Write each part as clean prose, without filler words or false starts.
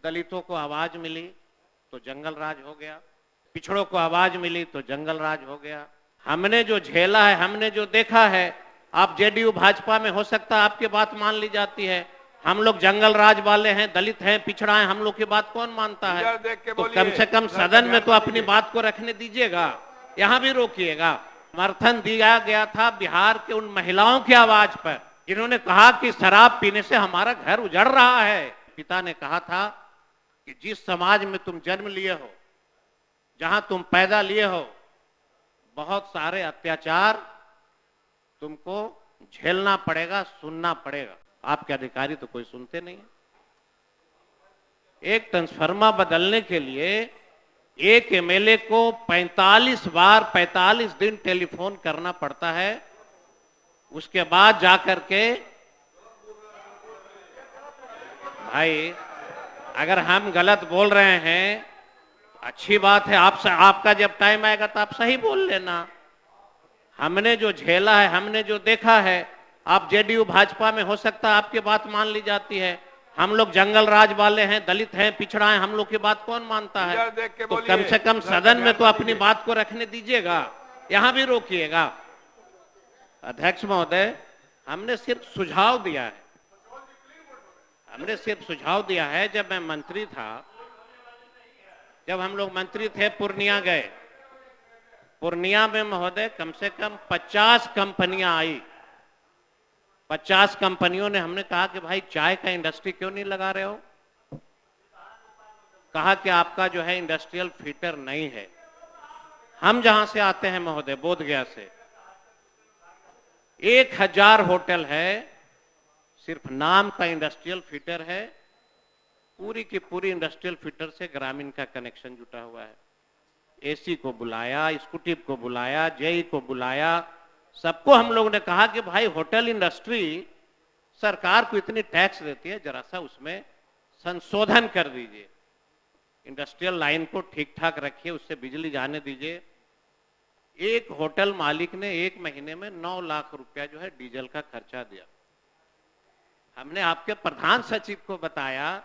दलितों को आवाज मिली तो जंगल राज हो गया, पिछड़ों को आवाज मिली तो जंगल राज हो गया। हमने जो झेला है, हमने जो देखा है, आप जेडीयू भाजपा में हो सकता है आपकी बात मान ली जाती है, हम लोग जंगल राज वाले हैं, दलित हैं, पिछड़ा है, हम लोग की बात कौन मानता है? तो कम से कम सदन में तो अपनी बात को रखने दीजिएगा, यहां भी रोकिएगा। समर्थन दिया गया था बिहार के उन महिलाओं की आवाज पर जिन्होंने कहा कि शराब पीने से हमारा घर उजड़ रहा है। पिता ने कहा था कि जिस समाज में तुम जन्म लिए हो, जहां तुम पैदा लिए हो, बहुत सारे अत्याचार तुमको झेलना पड़ेगा, सुनना पड़ेगा। आपके अधिकारी तो कोई सुनते नहीं है। एक ट्रांसफार्मर बदलने के लिए एक एमएलए को 45 बार 45 दिन टेलीफोन करना पड़ता है, उसके बाद जाकर के भाई अगर हम गलत बोल रहे हैं अच्छी बात है, आपका जब टाइम आएगा तो आप सही बोल लेना। हमने जो झेला है, हमने जो देखा है, आप जेडीयू भाजपा में हो सकता है आपकी बात मान ली जाती है, हम लोग जंगल राज वाले हैं, दलित हैं, पिछड़ा है, हम लोग की बात कौन मानता है? तो कम से कम सदन में तो अपनी बात को रखने दीजिएगा, यहां भी रोकिएगा। अध्यक्ष महोदय, हमने सिर्फ सुझाव दिया है, हमने सिर्फ सुझाव दिया है। जब मैं मंत्री था, जब हम लोग मंत्री थे, पूर्णिया गए, पूर्णिया में महोदय कम से कम 50 कंपनियां आई। 50 कंपनियों ने हमने कहा कि भाई चाय का इंडस्ट्री क्यों नहीं लगा रहे हो? कहा कि आपका जो है इंडस्ट्रियल फीटर नहीं है। हम जहां से आते हैं महोदय, बोधगया से, 1000 होटल है, सिर्फ नाम का इंडस्ट्रियल फीटर है, पूरी की पूरी इंडस्ट्रियल फीटर से ग्रामीण का कनेक्शन जुटा हुआ है। एसी को बुलाया, स्कूटी को बुलाया, जेई को बुलाया, सबको हम लोग ने कहा कि भाई होटल इंडस्ट्री सरकार को इतनी टैक्स देती है, जरा सा उसमें संशोधन कर दीजिए, इंडस्ट्रियल लाइन को ठीक ठाक रखिए, उससे बिजली जाने दीजिए। एक होटल मालिक ने एक महीने में 9 लाख रुपया जो है डीजल का खर्चा दिया। हमने आपके प्रधान सचिव को बताया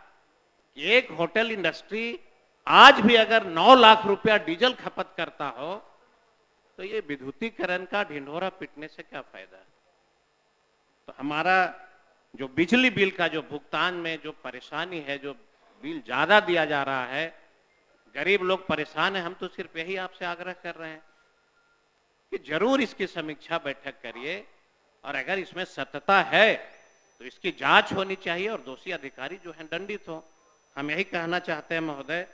कि एक होटल इंडस्ट्री आज भी अगर 9 लाख रुपया डीजल खपत करता हो तो ये विद्युतीकरण का ढिंढोरा पिटने से क्या फायदा है? तो हमारा जो बिजली बिल का जो भुगतान में जो परेशानी है, जो बिल ज्यादा दिया जा रहा है, गरीब लोग परेशान है। हम तो सिर्फ यही आपसे आग्रह कर रहे हैं कि जरूर इसकी समीक्षा बैठक करिए, और अगर इसमें सत्यता है तो इसकी जांच होनी चाहिए और दोषी अधिकारी जो है दंडित हो। हम यही कहना चाहते हैं महोदय।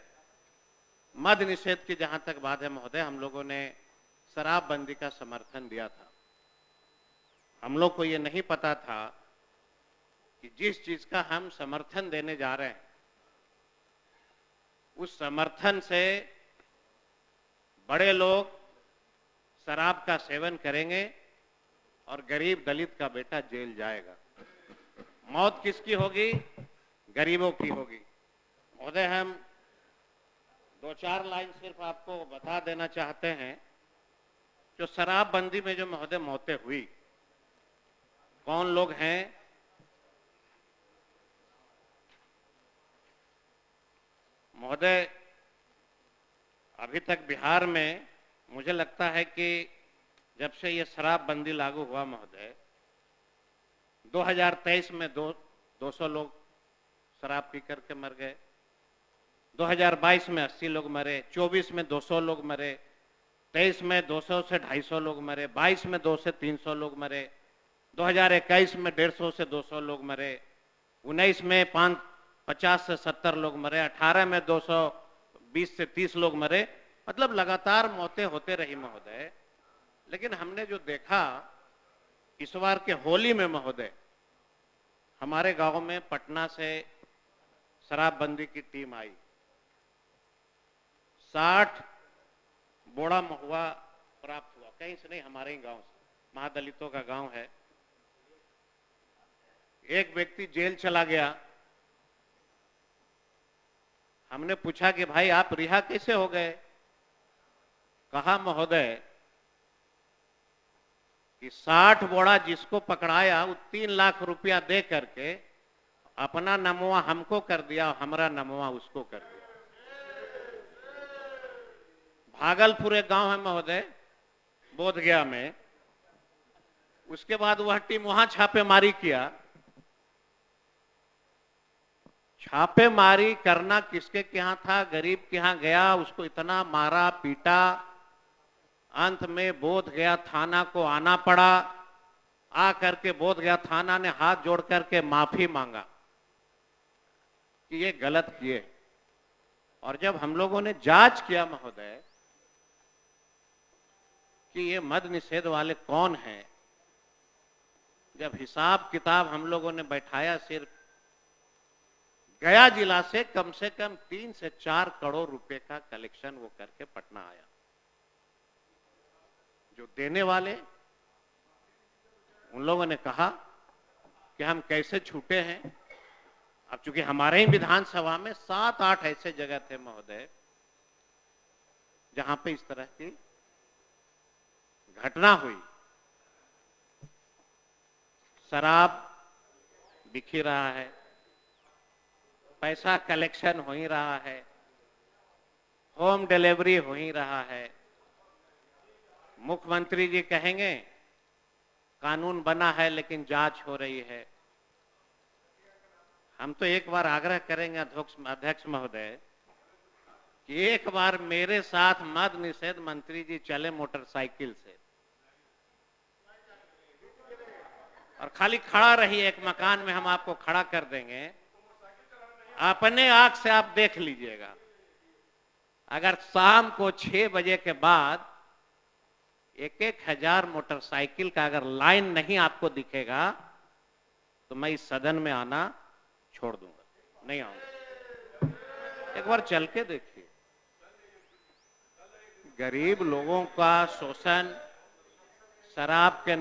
मद्य निषेध की जहां तक बात है महोदय, हम लोगों ने शराबबंदी का समर्थन दिया था। हम लोग को ये नहीं पता था कि जिस चीज का हम समर्थन देने जा रहे हैं उस समर्थन से बड़े लोग शराब का सेवन करेंगे और गरीब दलित का बेटा जेल जाएगा। मौत किसकी होगी? गरीबों की होगी। महोदय, हम 2-4 लाइन सिर्फ आपको बता देना चाहते हैं। जो शराबबंदी में जो महोदय मौतें हुई, कौन लोग हैं? महोदय, अभी तक बिहार में मुझे लगता है कि जब से ये शराबबंदी लागू हुआ महोदय, 2023 में 200 लोग शराब पी करके मर गए, 2022 में 80 लोग मरे, 24 में 200 लोग मरे, 23 में 200 से 250 लोग मरे, 22 में 200 से 300 लोग मरे, 2021 में 150 से 200 लोग मरे, 19 में 50 से 70 लोग मरे, 18 में 220 से 30 लोग मरे। मतलब लगातार मौतें होते रही महोदय। लेकिन हमने जो देखा इस बार के होली में महोदय, हमारे गांव में पटना से शराबबंदी की टीम आई, 60 बोड़ा महुआ प्राप्त हुआ, कहीं से नहीं, हमारे ही गांव से, महादलितों का गांव है। एक व्यक्ति जेल चला गया। हमने पूछा कि भाई आप रिहा कैसे हो गए? कहा महोदय कि 60 बोड़ा जिसको पकड़ाया वो 3 लाख रुपया दे करके अपना नमवा हमको कर दिया, हमारा नमवा उसको कर दिया। भागलपुर एक गांव है महोदय, बोधगया में। उसके बाद वह टीम वहां छापेमारी किया। छापेमारी करना किसके यहां था? गरीब के यहां गया, उसको इतना मारा पीटा, अंत में बोधगया थाना को आना पड़ा। आ करके बोधगया थाना ने हाथ जोड़ करके माफी मांगा कि ये गलत किए। और जब हम लोगों ने जांच किया महोदय कि ये मद निषेध वाले कौन हैं, जब हिसाब किताब हम लोगों ने बैठाया, सिर्फ गया जिला से कम 3 से 4 करोड़ रुपए का कलेक्शन वो करके पटना आया। जो देने वाले, उन लोगों ने कहा कि हम कैसे छूटे हैं। अब चूंकि हमारे ही विधानसभा में 7-8 ऐसे जगह थे महोदय जहां पे इस तरह की घटना हुई। शराब बिखी रहा है, पैसा कलेक्शन हो ही रहा है, होम डिलीवरी हो ही रहा है। मुख्यमंत्री जी कहेंगे कानून बना है लेकिन जांच हो रही है। हम तो एक बार आग्रह करेंगे अध्यक्ष महोदय कि एक बार मेरे साथ मद निषेध मंत्री जी चले मोटरसाइकिल से, और खाली खड़ा रहिए, एक मकान में हम आपको खड़ा कर देंगे, अपने आंख से आप देख लीजिएगा। अगर शाम को 6 बजे के बाद 1-1 हजार मोटरसाइकिल का अगर लाइन नहीं आपको दिखेगा तो मैं इस सदन में आना छोड़ दूंगा, नहीं आऊंगा। एक बार चल के देखिए, गरीब लोगों का शोषण, शराब के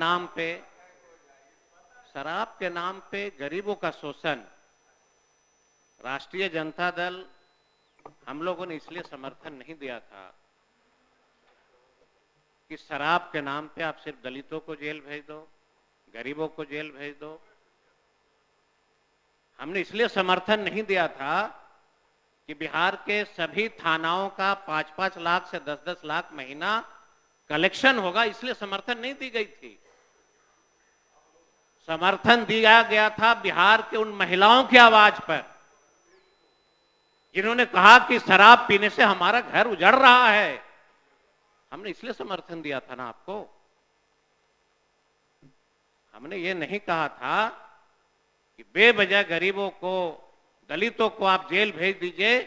नाम पे गरीबों का शोषण। राष्ट्रीय जनता दल, हम लोगों ने इसलिए समर्थन नहीं दिया था कि शराब के नाम पे आप सिर्फ दलितों को जेल भेज दो, गरीबों को जेल भेज दो। हमने इसलिए समर्थन नहीं दिया था कि बिहार के सभी थानाओं का 5-5 लाख से 10-10 लाख महीना कलेक्शन होगा, इसलिए समर्थन नहीं दी गई थी। समर्थन दिया गया था बिहार के उन महिलाओं की आवाज पर जिन्होंने कहा कि शराब पीने से हमारा घर उजड़ रहा है। हमने इसलिए समर्थन दिया था ना आपको। हमने ये नहीं कहा था कि बेवजह गरीबों को, दलितों को आप जेल भेज दीजिए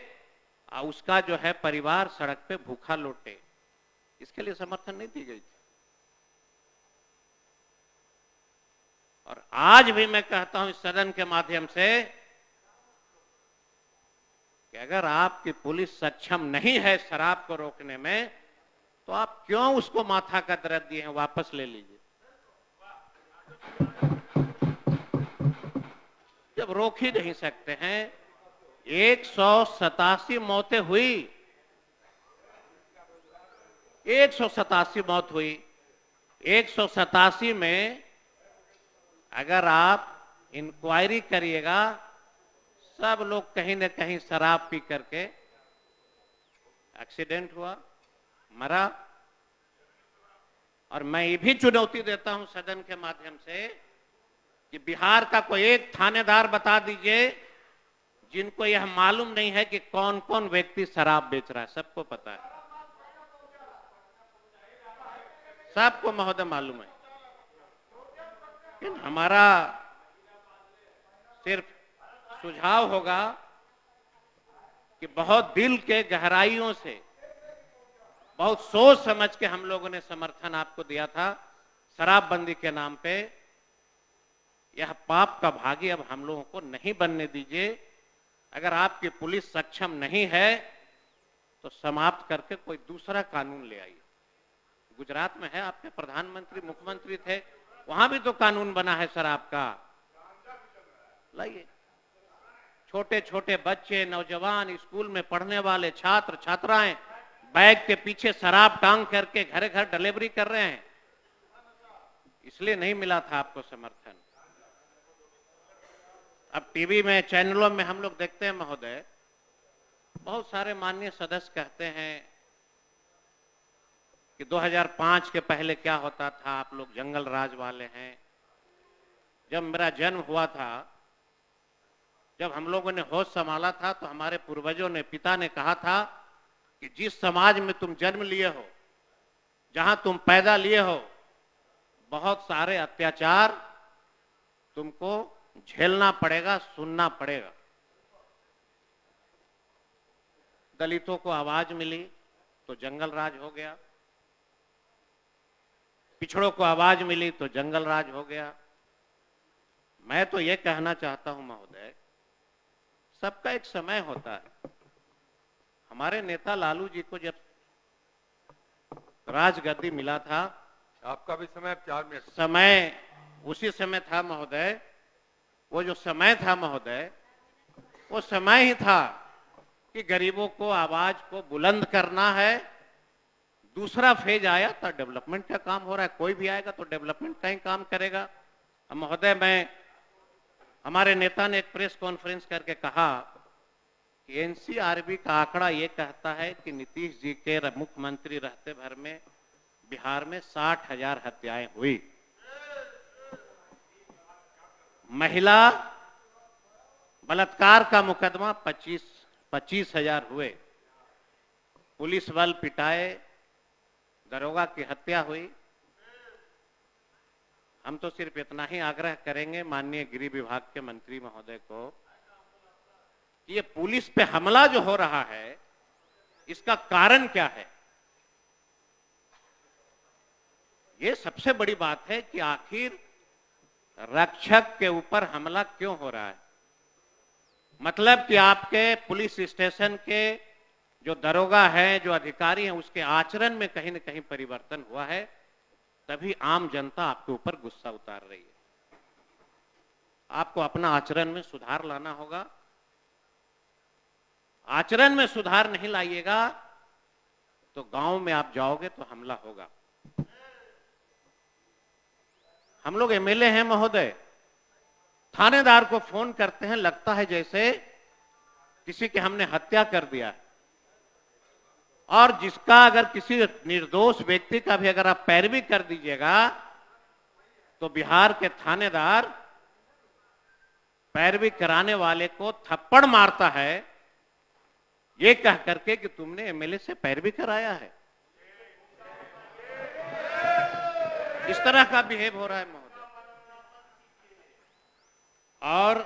और उसका जो है परिवार सड़क पे भूखा लौटे। इसके लिए समर्थन नहीं दी गई थी। और आज भी मैं कहता हूं इस सदन के माध्यम से कि अगर आपकी पुलिस सक्षम नहीं है शराब को रोकने में, तो आप क्यों उसको माथा का दर्द दिए हैं, वापस ले लीजिए। जब रोक ही नहीं सकते हैं। 187 मौतें हुई, 187 मौत हुई। 187 में अगर आप इंक्वायरी करिएगा, सब लोग कहीं न कहीं शराब पी करके एक्सीडेंट हुआ, मरा। और मैं ये भी चुनौती देता हूं सदन के माध्यम से कि बिहार का कोई एक थानेदार बता दीजिए जिनको यह मालूम नहीं है कि कौन कौन व्यक्ति शराब बेच रहा है। सबको पता है, सबको महोदय मालूम है। लेकिन हमारा सिर्फ सुझाव होगा कि बहुत दिल के गहराइयों से, बहुत सोच समझ के हम लोगों ने समर्थन आपको दिया था शराबबंदी के नाम पे। यह पाप का भागी अब हम लोगों को नहीं बनने दीजिए। अगर आपकी पुलिस सक्षम नहीं है तो समाप्त करके कोई दूसरा कानून ले आइए। गुजरात में है, आपके प्रधानमंत्री मुख्यमंत्री थे, वहां भी तो कानून बना है शराब का, लाइए। छोटे छोटे बच्चे, नौजवान, स्कूल में पढ़ने वाले छात्र छात्राएं बैग के पीछे शराब टांग करके घर घर डिलीवरी कर रहे हैं। इसलिए नहीं मिला था आपको समर्थन। अब टीवी में चैनलों में हम लोग देखते हैं महोदय, बहुत सारे माननीय सदस्य कहते हैं कि 2005 के पहले क्या होता था, आप लोग जंगल राज वाले हैं। जब मेरा जन्म हुआ था, जब हम लोगों ने होश संभाला था, तो हमारे पूर्वजों ने, पिता ने कहा था कि जिस समाज में तुम जन्म लिए हो, जहां तुम पैदा लिए हो, बहुत सारे अत्याचार तुमको झेलना पड़ेगा, सुनना पड़ेगा। दलितों को आवाज मिली तो जंगल राज हो गया, पिछड़ों को आवाज मिली तो जंगल राज हो गया। मैं तो ये कहना चाहता हूं महोदय, सबका एक समय होता है। हमारे नेता लालू जी को जब राजगद्दी मिला था, आपका भी समय 4 मिनट। समय उसी समय था महोदय, वो जो समय था महोदय, वो समय ही था कि गरीबों को आवाज को बुलंद करना है। दूसरा फेज आया था, डेवलपमेंट का काम हो रहा है, कोई भी आएगा तो डेवलपमेंट का ही काम करेगा। महोदय, हमारे नेता ने एक प्रेस कॉन्फ्रेंस करके कहा कि एनसीआरबी का आंकड़ा ये कहता है कि नीतीश जी के मुख्यमंत्री रहते भर में बिहार में 60,000 हत्याएं हुई। महिला बलात्कार का मुकदमा 25,000 हुए। पुलिस बल पिटाए, दरोगा की हत्या हुई। हम तो सिर्फ इतना ही आग्रह करेंगे माननीय गृह विभाग के मंत्री महोदय को कि ये पुलिस पे हमला जो हो रहा है, इसका कारण क्या है। ये सबसे बड़ी बात है कि आखिर रक्षक के ऊपर हमला क्यों हो रहा है। मतलब कि आपके पुलिस स्टेशन के जो दरोगा हैं, जो अधिकारी हैं, उसके आचरण में कहीं न कहीं परिवर्तन हुआ है, तभी आम जनता आपके ऊपर गुस्सा उतार रही है। आपको अपना आचरण में सुधार लाना होगा। आचरण में सुधार नहीं लाइएगा तो गांव में आप जाओगे तो हमला होगा। हम लोग एमएलए हैं महोदय, थानेदार को फोन करते हैं, लगता है जैसे किसी की हमने हत्या कर दिया है। और जिसका अगर किसी निर्दोष व्यक्ति का भी अगर आप पैरवी कर दीजिएगा तो बिहार के थानेदार पैरवी कराने वाले को थप्पड़ मारता है, ये कह करके कि तुमने एमएलए से पैरवी कराया है। इस तरह का बिहेव हो रहा है महोदय। और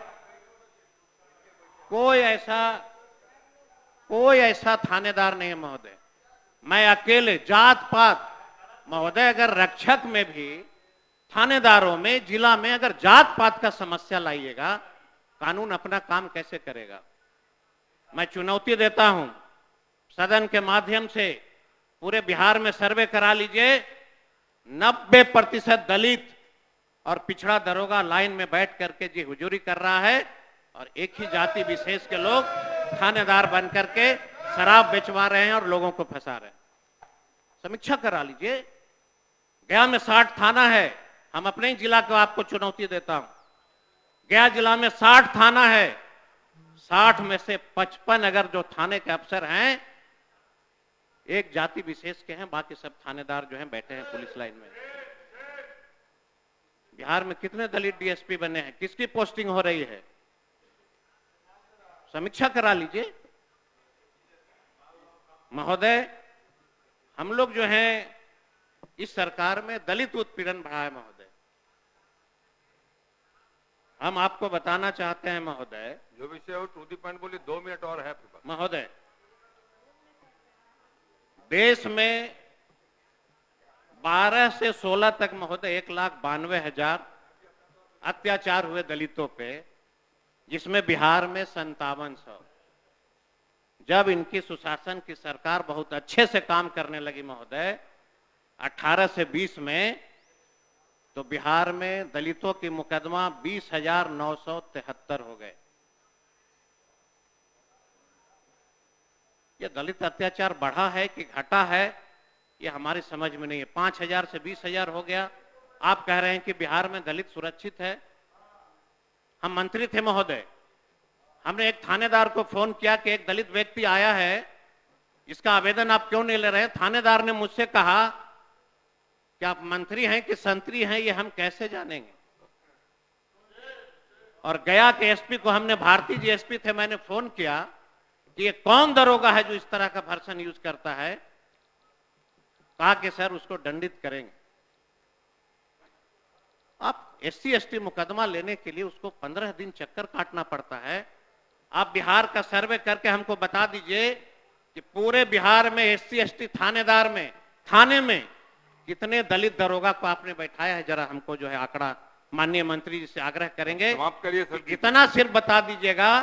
कोई ऐसा थानेदार नहीं है महोदय। मैं अकेले, जात पात महोदय, अगर रक्षक में भी, थानेदारों में, जिला में अगर जात पात का समस्या लाइएगा, कानून अपना काम कैसे करेगा। मैं चुनौती देता हूं, सदन के माध्यम से पूरे बिहार में सर्वे करा लीजिए, 90% दलित और पिछड़ा दरोगा लाइन में बैठ करके जी हुजूरी कर रहा है, और एक ही जाति विशेष के लोग थानेदार बन करके शराब बेचवा रहे हैं और लोगों को फंसा रहे हैं। समीक्षा करा लीजिए। गया में 60 थाना है, हम अपने ही जिला को आपको चुनौती देता हूं। गया जिला में 60 थाना है, 60 में से 55 अगर जो थाने के अफसर हैं एक जाति विशेष के हैं, बाकी सब थानेदार जो हैं बैठे हैं पुलिस लाइन में। बिहार में कितने दलित डीएसपी बने हैं, किसकी पोस्टिंग हो रही है, समीक्षा करा लीजिए महोदय। हम लोग जो हैं इस सरकार में दलित उत्पीड़न बढ़ा है महोदय। हम आपको बताना चाहते हैं महोदय, जो विषय हो टू दी पॉइंट बोलिए। 2 मिनट और है महोदय। देश में 12 से 16 तक महोदय 1,92,000 अत्याचार हुए दलितों पे, जिसमें बिहार में 5700। जब इनकी सुशासन की सरकार बहुत अच्छे से काम करने लगी महोदय 18 से 20 में, तो बिहार में दलितों की मुकदमा 20,973 हो गए। ये दलित अत्याचार बढ़ा है कि घटा है, ये हमारी समझ में नहीं है। 5,000 से 20,000 हो गया। आप कह रहे हैं कि बिहार में दलित सुरक्षित है। हम मंत्री थे महोदय, हमने एक थानेदार को फोन किया कि एक दलित व्यक्ति आया है, इसका आवेदन आप क्यों नहीं ले रहे? थानेदार ने मुझसे कहा कि आप मंत्री हैं कि संतरी हैं, ये हम कैसे जानेंगे? और गया के एसपी को हमने, भारती जी एसपी थे, मैंने फोन किया कि ये कौन दरोगा है जो इस तरह का वर्सन यूज करता है? कहा कि सर उसको दंडित करेंगे। आप एससी एसटी मुकदमा लेने के लिए उसको 15 दिन चक्कर काटना पड़ता है। आप बिहार का सर्वे करके हमको बता दीजिए कि पूरे बिहार में एससी एसटी थानेदार में, थाने में कितने दलित दरोगा को आपने बैठाया है? जरा हमको जो है आंकड़ा माननीय मंत्री जी से आग्रह करेंगे, समाप्त करिए सर। इतना सिर्फ बता दीजिएगा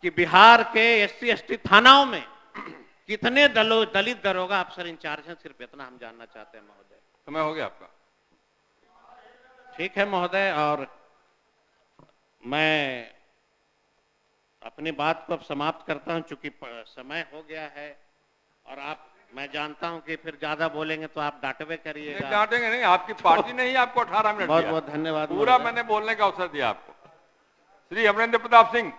कि बिहार के एससी एसटी थानाओं में कितने दलित दरोगा अफसर इंचार्ज हैं, सिर्फ इतना हम जानना चाहते हैं महोदय। समय हो गया आपका। ठीक है महोदय, और मैं अपनी बात को अब समाप्त करता हूं, चूंकि समय हो गया है और मैं जानता हूं कि फिर ज्यादा बोलेंगे तो आप डांटवे करिएगा। नहीं डांटेंगे नहीं, आपकी पार्टी ने ही आपको 18 मिनट बहुत दिया। बहुत धन्यवाद पूरा महोदय। मैंने बोलने का अवसर दिया आपको। श्री अमरेंद्र प्रताप सिंह।